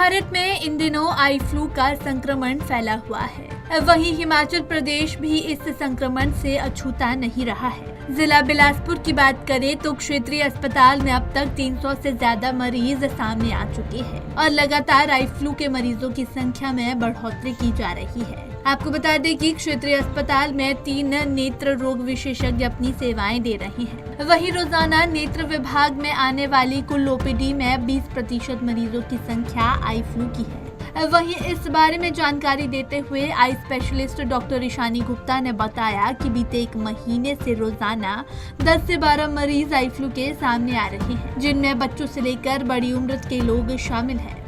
भारत में इन दिनों eye flu का संक्रमण फैला हुआ है। वहीं हिमाचल प्रदेश भी इस संक्रमण से अछूता नहीं रहा है। जिला बिलासपुर की बात करें तो क्षेत्रीय अस्पताल में अब तक 300 से ज्यादा मरीज सामने आ चुके हैं और लगातार आई फ्लू के मरीजों की संख्या में बढ़ोतरी की जा रही है। आपको बता दें कि क्षेत्रीय अस्पताल में 3 नेत्र रोग विशेषज्ञ अपनी सेवाएं दे रहे हैं। वहीं रोजाना नेत्र विभाग में आने वाली कुल ओपीडी में 20% मरीजों की संख्या आई फ्लू की है। वहीं इस बारे में जानकारी देते हुए eye specialist doctor Ishani Gupta ने बताया कि बीते 1 महीने से रोजाना 10 से 12 मरीज आई फ्लू के सामने आ रहे हैं, जिनमें बच्चों से लेकर बड़ी उम्र के लोग शामिल हैं।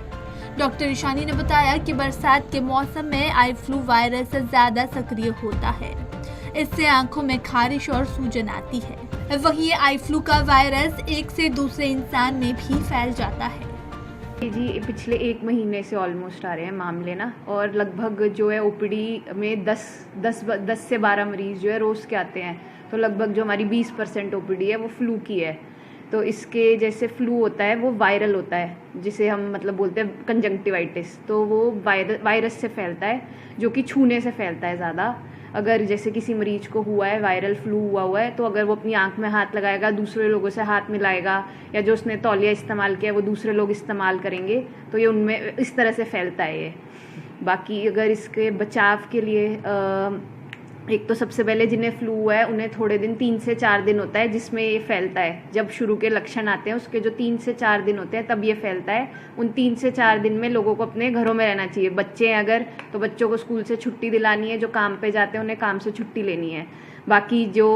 डॉक्टर ईशानी ने बताया कि बरसात के मौसम में आई फ्लू वायरस ज्यादा सक्रिय होता है। इससे आंखों में खारिश और सूजन आती है। वहीं आई फ्लू का वायरस एक से दूसरे इंसान में भी फैल जाता है। जी पिछले 1 महीने से ऑलमोस्ट आ रहे हैं मामले ना, और लगभग जो है ओपीडी में 10 से 12 मरीज जो है रोज़ के आते हैं। तो लगभग जो हमारी 20% ओपीडी है वो फ्लू की है। तो इसके जैसे फ्लू होता है वो वायरल होता है, जिसे हम मतलब बोलते हैं कंजंक्टिवाइटिस। तो वो वायरस से फैलता है, जो कि छूने से फैलता है ज़्यादा। अगर जैसे किसी मरीज को हुआ है, वायरल फ्लू हुआ है, तो अगर वो अपनी आंख में हाथ लगाएगा, दूसरे लोगों से हाथ मिलाएगा, या जो उसने तौलिया इस्तेमाल किया वो दूसरे लोग इस्तेमाल करेंगे, तो ये उनमें इस तरह से फैलता है ये। बाकी अगर इसके बचाव के लिए एक तो सबसे पहले जिन्हें फ्लू हुआ है उन्हें थोड़े दिन 3 से 4 दिन होता है जिसमें ये फैलता है। जब शुरू के लक्षण आते हैं उसके जो 3 से 4 दिन होते हैं तब ये फैलता है। उन 3 से 4 दिन में लोगों को अपने घरों में रहना चाहिए। बच्चे हैं अगर, तो बच्चों को स्कूल से छुट्टी दिलानी है। जो काम पे जाते हैं उन्हें काम से छुट्टी लेनी है। बाकी जो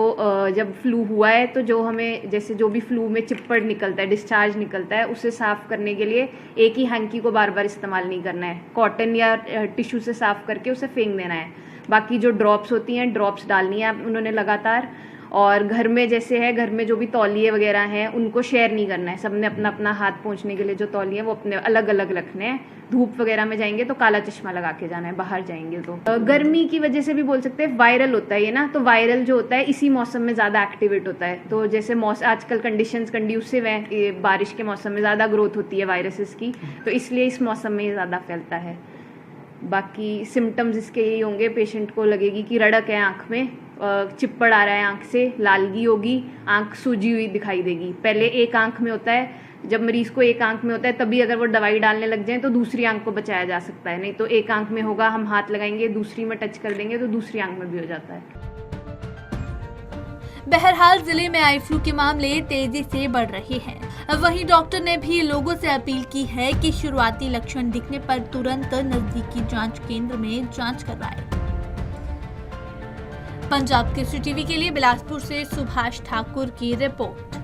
जब फ्लू हुआ है तो जो हमें जैसे जो भी फ्लू में चिप्पड़ निकलता है, डिस्चार्ज निकलता है, उसे साफ करने के लिए एक ही हैंकी को बार बार इस्तेमाल नहीं करना है। कॉटन या टिश्यू से साफ करके उसे फेंक देना है। बाकी जो ड्रॉप्स होती हैं, ड्रॉप्स डालनी है उन्होंने लगातार। और घर में जैसे है, घर में जो भी तौलिए वगैरह हैं उनको शेयर नहीं करना है। सबने अपना अपना हाथ पोंछने के लिए जो तौलिए वो अपने अलग अलग रखने हैं। धूप वगैरह में जाएंगे तो काला चश्मा लगा के जाना है, बाहर जाएंगे तो। गर्मी की वजह से भी बोल सकते हैं, वायरल होता है ये ना। तो वायरल जो होता है इसी मौसम में ज़्यादा एक्टिवेट होता है। तो जैसे आजकल कंडीशंस कंड्यूसिव है, बारिश के मौसम में ज़्यादा ग्रोथ होती है वायरसेस की, तो इसलिए इस मौसम में ये ज़्यादा फैलता है। बाकी सिम्टम्स इसके यही होंगे, पेशेंट को लगेगी कि रड़क है आँख में, चिप्पड़ आ रहा है आँख से, लालगी होगी, आँख सूजी हुई दिखाई देगी। पहले एक आँख में होता है, जब मरीज को एक आँख में होता है तभी अगर वो दवाई डालने लग जाए तो दूसरी आँख को बचाया जा सकता है। नहीं तो एक आँख में होगा, हम हाथ लगाएंगे, दूसरी में टच कर देंगे तो दूसरी आँख में भी हो जाता है। बहरहाल जिले में आई फ्लू के मामले तेजी से बढ़ रहे हैं। वहीं डॉक्टर ने भी लोगों से अपील की है कि शुरुआती लक्षण दिखने पर तुरंत नजदीकी जांच केंद्र में जांच करवाएं। पंजाब केसरी टीवी के लिए बिलासपुर से सुभाष ठाकुर की रिपोर्ट।